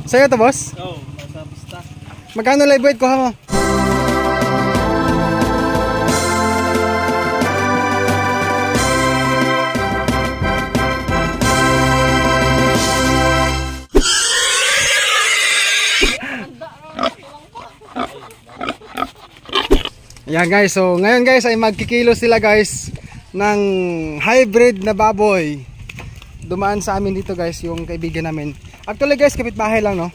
Sa'yo to, boss? Oo, nasa basta. Magkano live weight kuha mo? Ayan guys, so ngayon guys ay magkikilo sila guys ng hybrid na baboy. Dumaan sa amin dito guys yung kaibigan namin. Actually guys, kapitbahay lang no.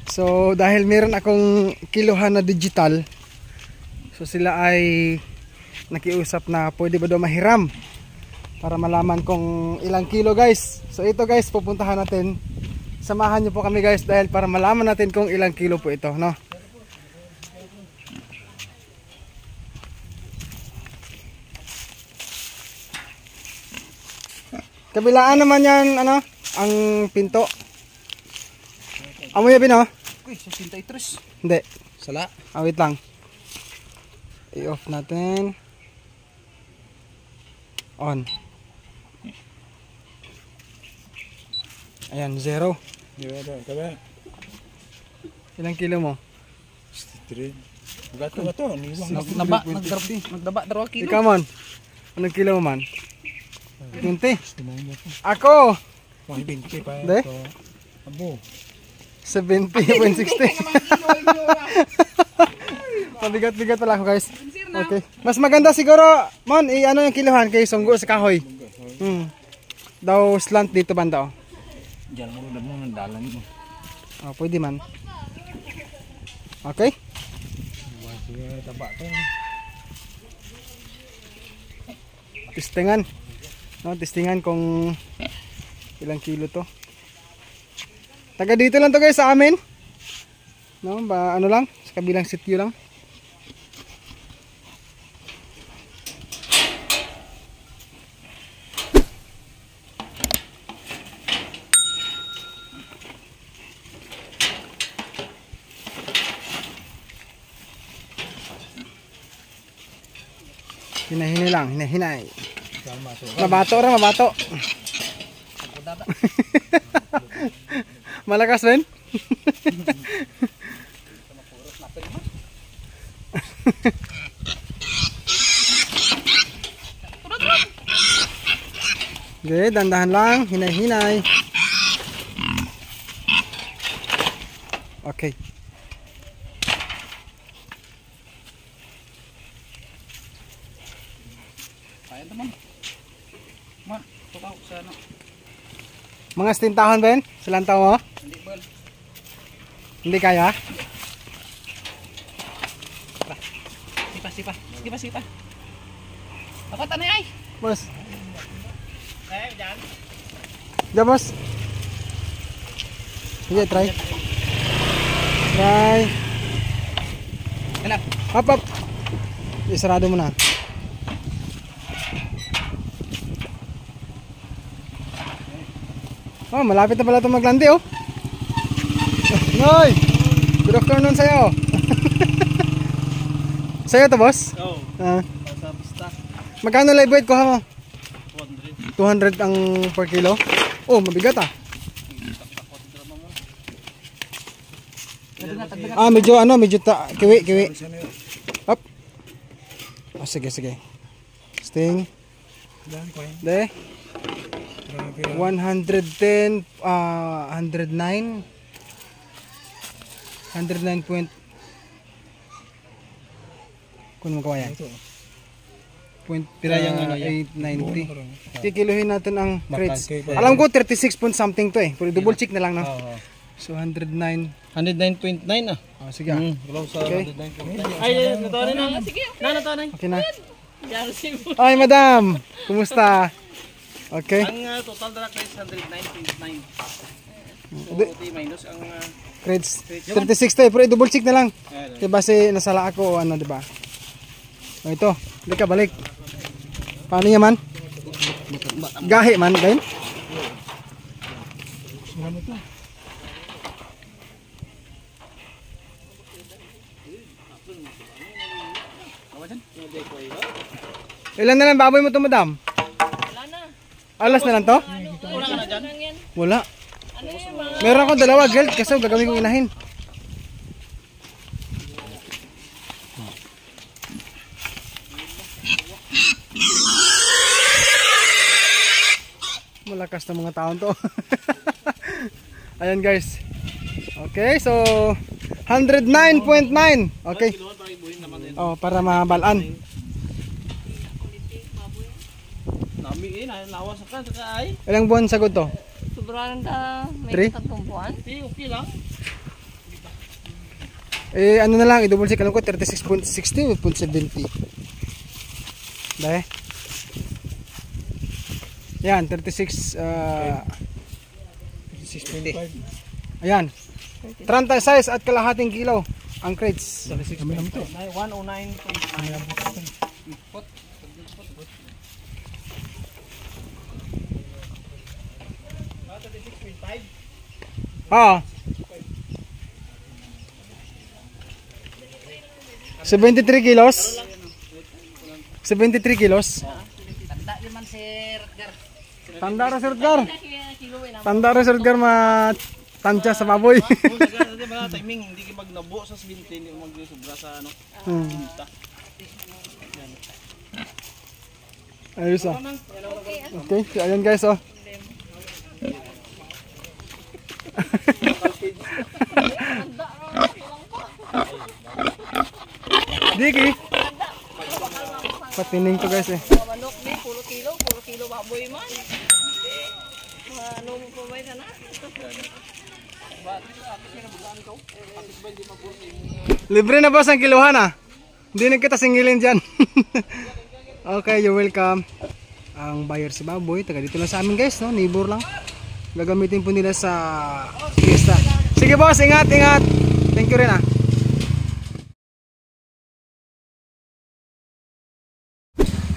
So dahil meron akong kiluhan na digital, so sila ay nakiusap na pwede ba daw mahiram para malaman kung ilang kilo guys. So ito guys, pupuntahan natin. Samahan niyo po kami guys dahil para malaman natin kung ilang kilo po ito no. Kabilaan naman yan, ano, ang pinto. Amoy yabi no? Uy, sa 63. Hindi. Sala. Wait lang. I-off natin. On. Ayan, 0. Ilang kilo mo? 63. Gato. Nagdaba, darawa kilo. Ikaw man. Anong kilo mo man? 20. Ako. 120 pa. De? Abo. 70.60. Mabigat-bigat pala ako guys. Okay. Mas maganda siguro, Mon, i-ano yung kilohan kay sunggo sa kahoy. Daw slant dito banda oh. Diyan mo ng dalan mo. Oh, pwede man. Okay? Taba to. Testingan. No, testingan kung ilang kilo to. Taga dito lang to guys sa amin. No, ba ano lang, sa kabilang sitio lang. Hinahinay lang, hinahinay. Mabato ra, mabato. Malakas rin. Okay, dandahan lang, hinay-hinay. Okay. Kaya naman. Man, tutaw sa ano. Mga stintahon Ben, silantaw mo? Hindi bal. Hindi kaya? Sipa. Ako tanay ay. Boss. Diyan. Diyan boss. Sige, try. Try. Anak. Hop. Isarado mo na. Oh, malapit na pala itong maglandi oh. Noy! Good afternoon sa'yo. Sa'yo to boss? Oo. Ah. Nasa basta. Magkano live weight kuha mo? 200. 200 ang per kilo? Oh, mabigat ah. Ah, medyo kiwi. Up. Oh, sige. Sting. De. 110, 109. 109 point. Kung mo kawayan. Point Yung ano, 890. Kikiluhin natin ang crates. Alam ko 36 point something to eh. Pero double check na lang no. So 109. 109.9 ah. Oh, sige. Okay. Ay, natawanan na. Sige. Natawanan. Okay na. Ay, madam. Kumusta? Okay. Ang total na crates 109.9. So, minus ang crates 36 tayo. Pero double check na lang. Diba si nasala ako o ano, diba? O ito. Balik ka, balik. Paano niya man? Gahi man, Ben? Ilan na lang baboy mo ito, madam? Wala na. Alas na lang to? Wala na dyan? Wala. Ano yung mga Meron akong dalawa gelt kasi gagawin kong inahin. Malakas na mga taon to. Ayan guys. Okay, so 109.9. Okay. Oh, para mabalaan. Nami nawa sa kan ay. Ilang buwan sagod to? Sobrang ka Three? may tatumpuan. Okay lang. Eh ano na lang, i-double check alam ko 36.60 o 0.70. Dahil. Yan, 36 6.5. Ayan. 36 at kalahating kilo ang crates. 109.9. Ah. 73 kilos. 73 kilos. Tanda naman si Edgar. Tanda ra Sir Edgar. Kilo na. Tanda ra Sir Edgar tansya sa baboy. Di ba timing hindi ka magnabo sa 20 hindi magsobra sa ano. Ayos ah. Okay, so ayan guys oh. Diki. Patining to guys eh. Manok ni puro kilo baboy man. Ano mo pa ba na? Libre na boss ang kiluhan ah. Hindi na kita singilin dyan. Okay, you're welcome. Ang buyer si baboy, taga dito lang sa amin guys, no? Neighbor lang. Gagamitin po nila sa fiesta. Sige boss, ingat. Thank you rin ah.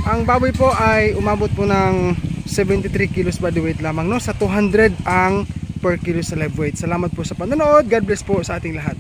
Ang baboy po ay umabot po ng 73 kilos body weight lamang, no? Sa 200 ang per kilo sa live weight. Salamat po sa panonood. God bless po sa ating lahat.